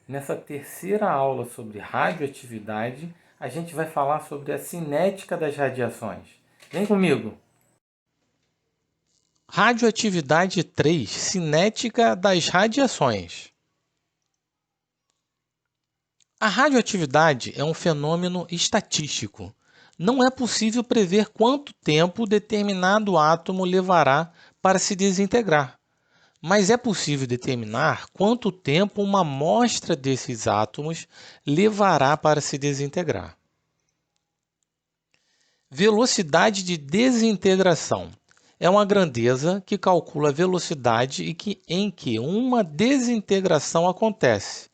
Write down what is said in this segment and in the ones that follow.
Nessa terceira aula sobre radioatividade, a gente vai falar sobre a cinética das radiações. Vem comigo! Radioatividade 3, cinética das radiações. A radioatividade é um fenômeno estatístico. Não é possível prever quanto tempo determinado átomo levará para se desintegrar, mas é possível determinar quanto tempo uma amostra desses átomos levará para se desintegrar. Velocidade de desintegração é uma grandeza que calcula a velocidade em que uma desintegração acontece.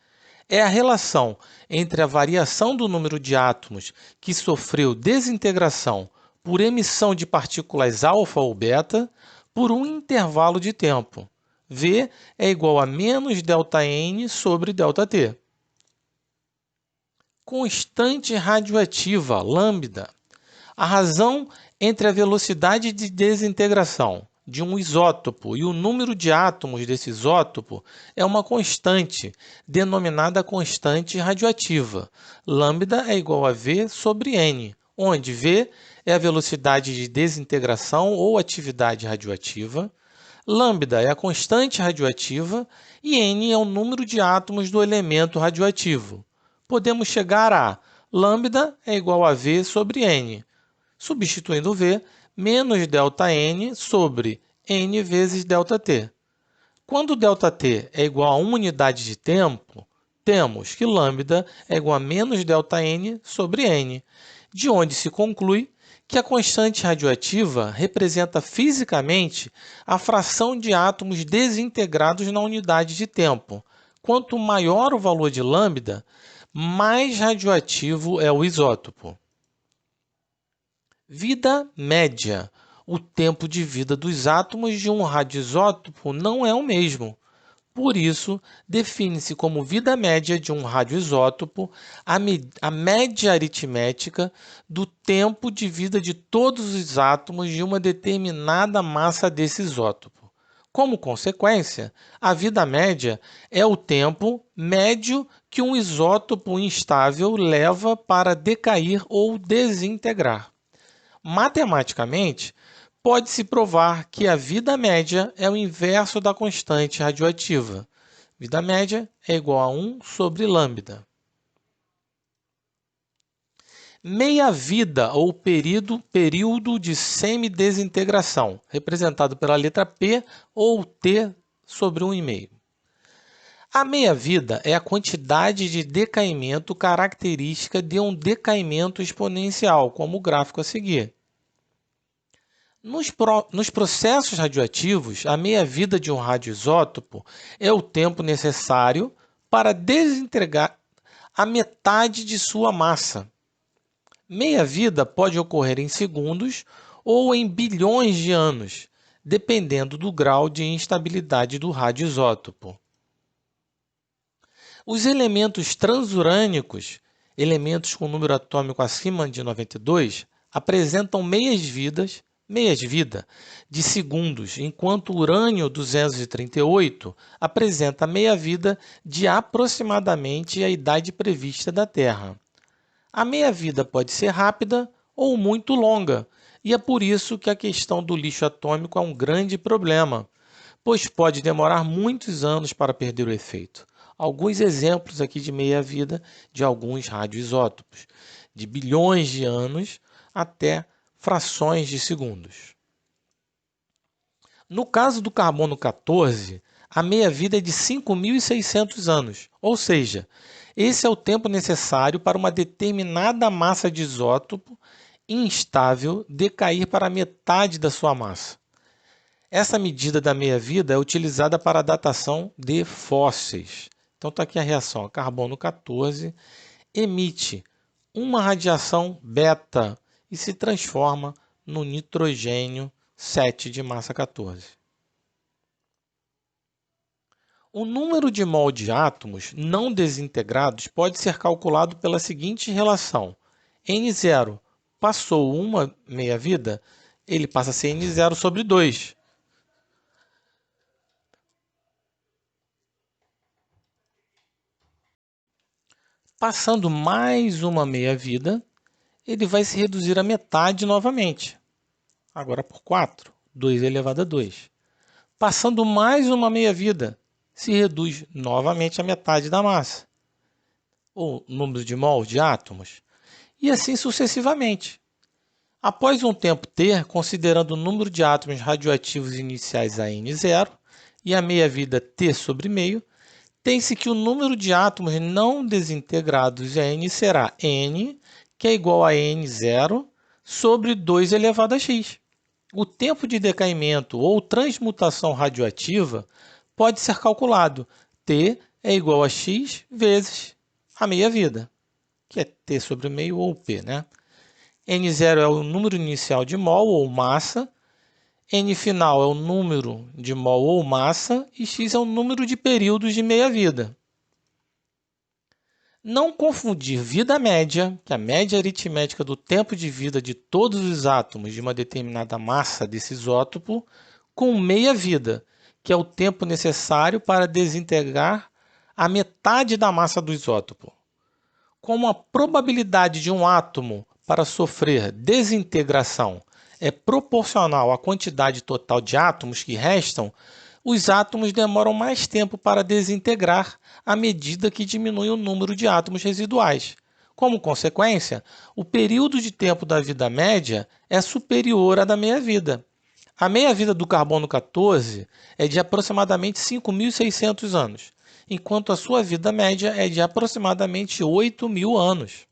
É a relação entre a variação do número de átomos que sofreu desintegração por emissão de partículas alfa ou beta por um intervalo de tempo. V é igual a menos ΔN sobre ΔT. Constante radioativa, lambda. A razão entre a velocidade de desintegração de um isótopo e o número de átomos desse isótopo é uma constante, denominada constante radioativa. Lambda é igual a V sobre N, onde V é a velocidade de desintegração ou atividade radioativa, lambda é a constante radioativa e N é o número de átomos do elemento radioativo. Podemos chegar a lambda é igual a V sobre N, substituindo V, menos ΔN sobre N vezes ΔT. Quando ΔT é igual a 1 unidade de tempo, temos que lambda é igual a menos ΔN sobre N, de onde se conclui que a constante radioativa representa fisicamente a fração de átomos desintegrados na unidade de tempo. Quanto maior o valor de lambda, mais radioativo é o isótopo. Vida média. O tempo de vida dos átomos de um radioisótopo não é o mesmo. Por isso, define-se como vida média de um radioisótopo a média aritmética do tempo de vida de todos os átomos de uma determinada massa desse isótopo. Como consequência, a vida média é o tempo médio que um isótopo instável leva para decair ou desintegrar. Matematicamente, pode-se provar que a vida média é o inverso da constante radioativa. Vida média é igual a 1 sobre lambda. Meia-vida ou período de semidesintegração, representado pela letra P ou T sobre 1,5. A meia-vida é a quantidade de decaimento característica de um decaimento exponencial, como o gráfico a seguir. Nos processos radioativos, a meia-vida de um radioisótopo é o tempo necessário para desintegrar a metade de sua massa. Meia-vida pode ocorrer em segundos ou em bilhões de anos, dependendo do grau de instabilidade do radioisótopo. Os elementos transurânicos, elementos com número atômico acima de 92, apresentam meias-vida de segundos, enquanto o urânio 238 apresenta meia-vida de aproximadamente a idade prevista da Terra. A meia-vida pode ser rápida ou muito longa, e é por isso que a questão do lixo atômico é um grande problema, pois pode demorar muitos anos para perder o efeito. Alguns exemplos aqui de meia-vida de alguns radioisótopos, de bilhões de anos até frações de segundos. No caso do carbono 14, a meia-vida é de 5.600 anos, ou seja, esse é o tempo necessário para uma determinada massa de isótopo instável decair para a metade da sua massa. Essa medida da meia-vida é utilizada para a datação de fósseis. Então está aqui a reação. Carbono 14 emite uma radiação beta e se transforma no nitrogênio 7 de massa 14. O número de mol de átomos não desintegrados pode ser calculado pela seguinte relação. N0 passou uma meia-vida, ele passa a ser N0 sobre 2. Passando mais uma meia-vida, ele vai se reduzir à metade novamente. Agora por 4, 2 elevado a 2. Passando mais uma meia-vida, se reduz novamente à metade da massa, ou número de mols de átomos, e assim sucessivamente. Após um tempo t, considerando o número de átomos radioativos iniciais a n0 e a meia-vida t sobre meio, tem-se que o número de átomos não desintegrados a n será n, que é igual a n0 sobre 2 elevado a x. O tempo de decaimento ou transmutação radioativa pode ser calculado. T é igual a x vezes a meia-vida, que é t sobre meio ou p, né? N0 é o número inicial de mol ou massa, N final é o número de mol ou massa e x é o número de períodos de meia-vida. Não confundir vida média, que é a média aritmética do tempo de vida de todos os átomos de uma determinada massa desse isótopo, com meia-vida, que é o tempo necessário para desintegrar a metade da massa do isótopo. Como a probabilidade de um átomo para sofrer desintegração é proporcional à quantidade total de átomos que restam, os átomos demoram mais tempo para desintegrar à medida que diminui o número de átomos residuais. Como consequência, o período de tempo da vida média é superior à da meia-vida. A meia-vida do carbono 14 é de aproximadamente 5.600 anos, enquanto a sua vida média é de aproximadamente 8.000 anos.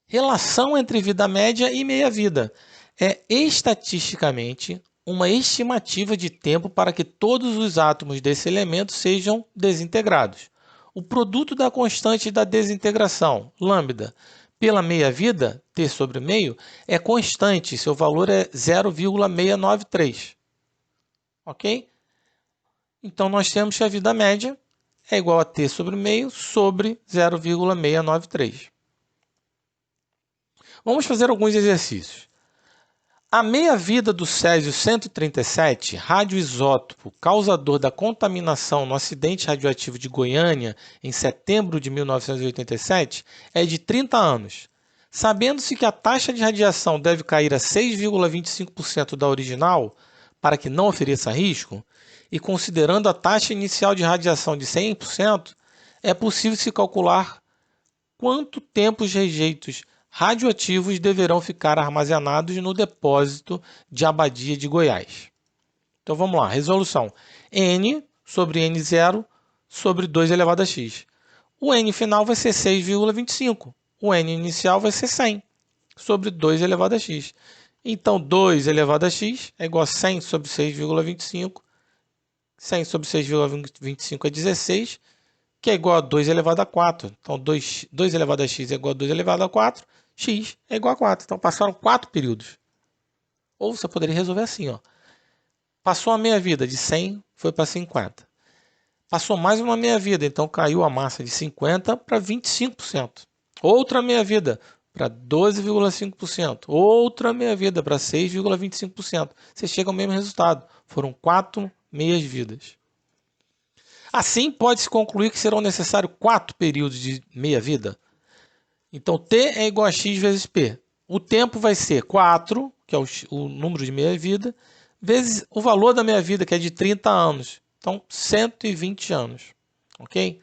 Relação entre vida média e meia-vida é estatisticamente uma estimativa de tempo para que todos os átomos desse elemento sejam desintegrados. O produto da constante da desintegração, lambda, pela meia-vida, t sobre meio, é constante, seu valor é 0,693. Ok? Então, nós temos que a vida média é igual a t sobre meio sobre 0,693. Vamos fazer alguns exercícios. A meia-vida do Césio-137, radioisótopo causador da contaminação no acidente radioativo de Goiânia em setembro de 1987, é de 30 anos. Sabendo-se que a taxa de radiação deve cair a 6,25% da original, para que não ofereça risco, e considerando a taxa inicial de radiação de 100%, é possível se calcular quanto tempo os rejeitos radioativos deverão ficar armazenados no depósito de Abadia de Goiás. Então vamos lá, resolução. N sobre N0 sobre 2 elevado a x. O N final vai ser 6,25. O N inicial vai ser 100 sobre 2 elevado a x. Então 2 elevado a x é igual a 100 sobre 6,25. 100 sobre 6,25 é 16, que é igual a 2 elevado a 4. Então 2 elevado a x é igual a 2 elevado a 4. X é igual a 4. Então, passaram 4 períodos. Ou você poderia resolver assim, ó. Passou a meia-vida de 100, foi para 50. Passou mais uma meia-vida, então caiu a massa de 50% para 25%. Outra meia-vida para 12,5%. Outra meia-vida para 6,25%. Você chega ao mesmo resultado. Foram 4 meias-vidas. Assim, pode-se concluir que serão necessários 4 períodos de meia-vida. Então, t é igual a x vezes p. O tempo vai ser 4, que é o número de meia-vida, vezes o valor da meia-vida, que é de 30 anos. Então, 120 anos. Ok?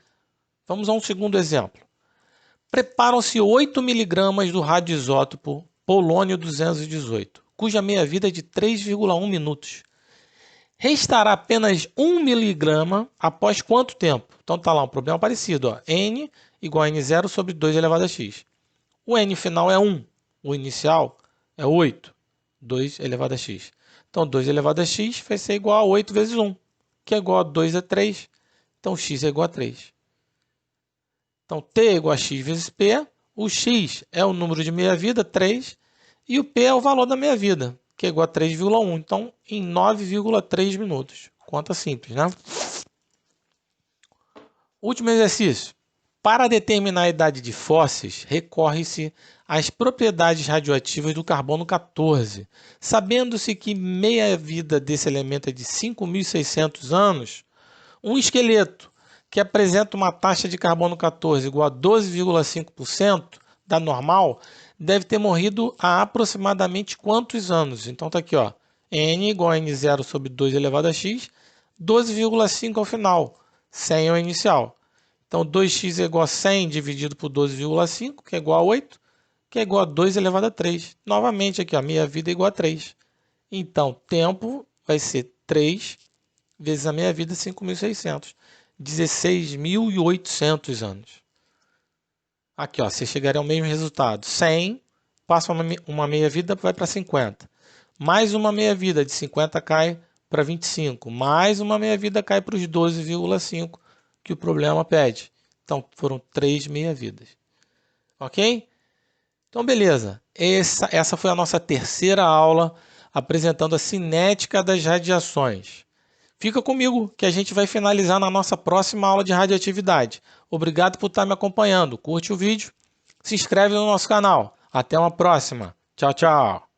Vamos a um segundo exemplo. Preparam-se 8 miligramas do radioisótopo polônio-218, cuja meia-vida é de 3,1 minutos. Restará apenas 1 miligrama após quanto tempo? Então, está lá um problema parecido. Ó. N igual a N0 sobre 2 elevado a x. O N final é 1. O inicial é 8. 2 elevado a x. Então, 2 elevado a x vai ser igual a 8 vezes 1, que é igual a 2 é 3. Então, x é igual a 3. Então, t é igual a x vezes p. O x é o número de meia-vida, 3. E o p é o valor da meia-vida, que é igual a 3,1. Então, em 9,3 minutos. Conta simples, né? Último exercício. Para determinar a idade de fósseis, recorre-se às propriedades radioativas do carbono 14. Sabendo-se que meia-vida desse elemento é de 5.600 anos, um esqueleto que apresenta uma taxa de carbono 14 igual a 12,5% da normal, deve ter morrido há aproximadamente quantos anos? Então está aqui, ó, N igual a N0 sobre 2 elevado a x, 12,5 ao final, 100 é o inicial. Então 2x é igual a 100 dividido por 12,5, que é igual a 8, que é igual a 2 elevado a 3. Novamente aqui, a meia-vida é igual a 3. Então, tempo vai ser 3 vezes a meia-vida, 5.600. 16.800 anos. Aqui, ó, você chegaria ao mesmo resultado. 100, passa uma meia-vida, vai para 50. Mais uma meia-vida de 50 cai para 25. Mais uma meia-vida cai para os 12,5 que o problema pede. Então, foram 3 meia-vidas. Ok? Então, beleza. Essa foi a nossa terceira aula apresentando a cinética das radiações. Fica comigo que a gente vai finalizar na nossa próxima aula de radioatividade. Obrigado por estar me acompanhando. Curte o vídeo, se inscreve no nosso canal. Até uma próxima. Tchau, tchau.